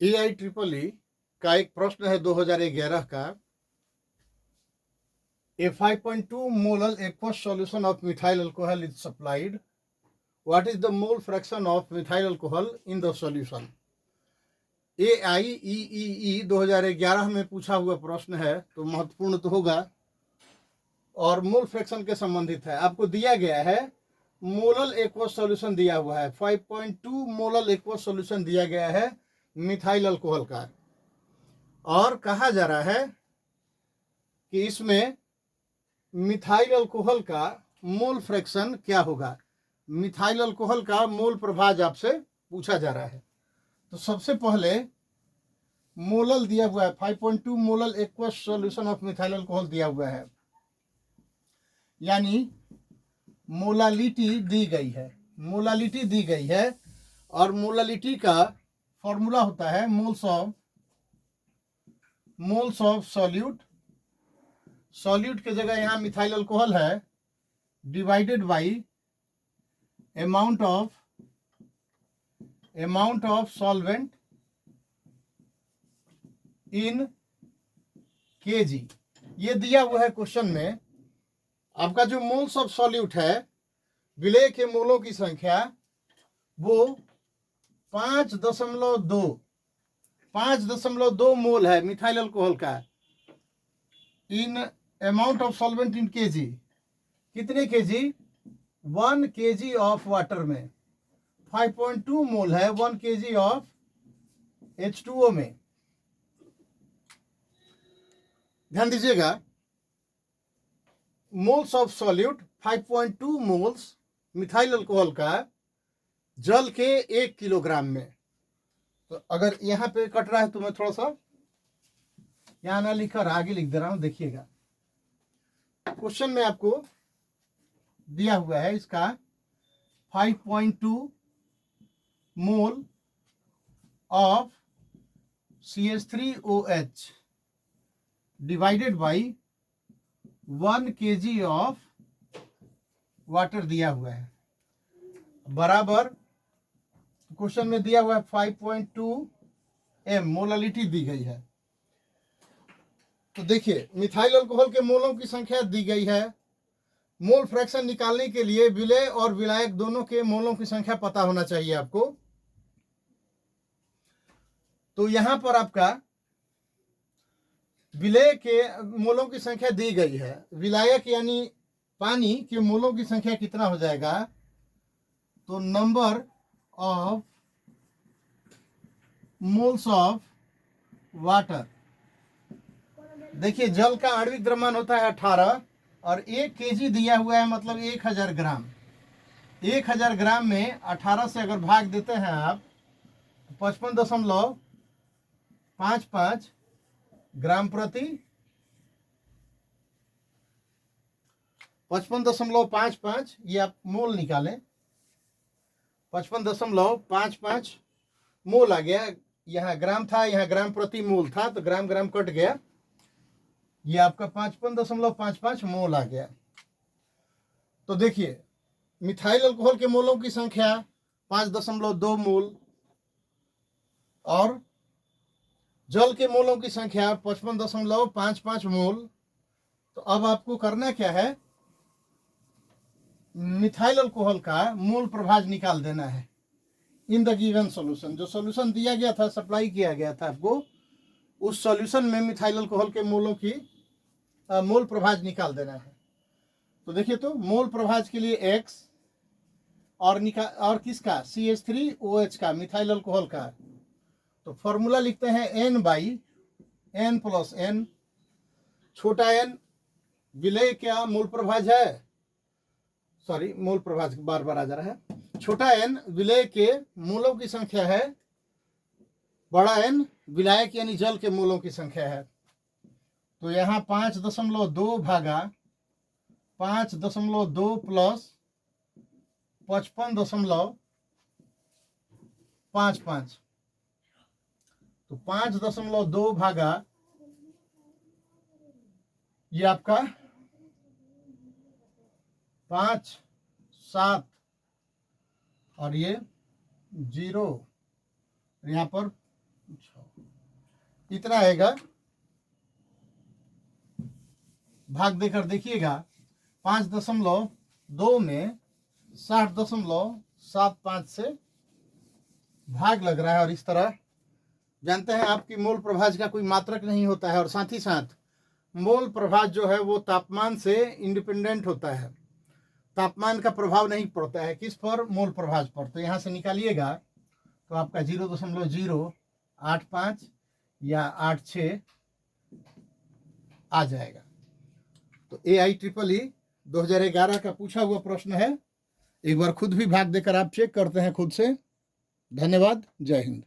AIEEE का एक प्रश्न है 2011 का। A 5.2 molal aqueous solution of methyl alcohol is supplied. What is the mole fraction of methyl alcohol in the solution? AIEEE 2011 में पूछा हुआ प्रश्न है, तो महत्वपूर्ण तो होगा और मोल फ्रैक्शन के संबंधित है। आपको दिया गया है मोलल एक्वस सॉल्यूशन दिया हुआ है, 5.2 मोलल एक्वस सॉल्यूशन दिया गया है मिथाइल अल्कोहल का, और कहा जा रहा है कि इसमें मिथाइल अल्कोहल का मोल फ्रैक्शन क्या होगा। मिथाइल अल्कोहल का मोल प्रभाज आपसे पूछा जा रहा है। तो सबसे पहले मोलल दिया हुआ है, 5.2 molal aqueous solution of methyl alcohol दिया हुआ है, यानी मोलालिटी दी गई है। मोलालिटी दी गई है और मोलालिटी का फॉर्मूला होता है मोल्स ऑफ सॉल्यूट। सॉल्यूट के जगह यहां मिथाइल अल्कोहल है, divided by amount of solvent in KG. ये दिया हुआ है क्वेश्चन में। आपका जो मोल्स ऑफ सॉल्यूट है, विलेय के मोलों की संख्या, वो 5.2 मोल है मिथाइल अल्कोहल का in amount of solvent in KG. कितने केजी? 1 केजी ऑफ वाटर में 5.2 मोल है 1 केजी ऑफ H2O में। ध्यान दीजिएगा, moles of solute 5.2 moles methyl alcohol का जल के 1 किलोग्राम में। तो अगर यहां पे कट रहा है तो मैं थोड़ा सा यहां ना लिखकर आगे लिख दे रहा हूं, देखिएगा। क्वेश्चन में आपको दिया हुआ है इसका 5.2 mole of CH3OH divided by 1 KG of water दिया हुआ है, बराबर क्वेश्चन में दिया हुआ है 5.2 m मोलालिटी दी गई है। तो देखिए, मिथाइल अल्कोहल के मोलों की संख्या दी गई है। मोल फ्रैक्शन निकालने के लिए विलेय और विलायक दोनों के मोलों की संख्या पता होना चाहिए आपको। तो यहां पर आपका विलेय के मोलों की संख्या दी गई है, विलायक यानी पानी के मोलों की संख्या कितना हो जाएगा? तो number of moles of water, देखिए जल का आणविक द्रव्यमान होता है 18 और 1 केजी दिया हुआ है, मतलब 1000 ग्राम। 1000 ग्राम में 18 से अगर भाग देते हैं आप, 55.55 ग्राम प्रति 55.55, ये आप मोल निकालें, 55.55 मोल आ गया। यहाँ ग्राम था, यहाँ ग्राम प्रति मोल था, तो ग्राम ग्राम कट गया, ये आपका 55.55 मोल आ गया। तो देखिए, मिथाइल अल्कोहल के मोलों की संख्या 5.2 मोल और जल के मोलों की संख्या 55.55 मोल। तो अब आपको करना क्या है? मिथाइल अल्कोहल का मोल प्रभाज निकाल देना है इन द गिवन सॉल्यूशन। जो सॉल्यूशन दिया गया था, सप्लाई किया गया था आपको, उस सॉल्यूशन में मिथाइल अल्कोहल के मोलों की मोल प्रभाज निकाल देना है। तो देखिए, तो मोल प्रभाज के लिए X और किसका? CH3OH का, मिथाइल अल्कोहल का। तो फॉर्मूला लिखते हैं N/N + N। छोटा n विलेय क्या मोल प्रभाज है, सॉरी मोल प्रभाज बार बार आ जा रहा है। छोटा n विलेय के मोलों की संख्या है, बड़ा N विलायक यानी जल के मोलों की संख्या है। तो यहाँ 5.2 भागा 5.2 प्लस 55.55, तो 5.2 भागा ये आपका 5, 7 और ये 0, यहाँ पर इतना आएगा। भाग देकर देखिएगा, 5.2 में 60.75 से भाग लग रहा है। और इस तरह जानते हैं आपकी मोल प्रभाज का कोई मात्रक नहीं होता है, और साथ ही साथ मोल प्रभाज जो है वो तापमान से इंडिपेंडेंट होता है, तापमान का प्रभाव नहीं पड़ता है किस पर, मोल प्रभाज पर। तो यहाँ से निकालिएगा तो आपका 0.085 या 86 आ जाएगा। तो AIEEE 2011 का पूछा हुआ प्रश्न है। एक बार खुद भी भाग देकर आप चेक करते हैं खुद से। धन्यवाद। जय हिंद।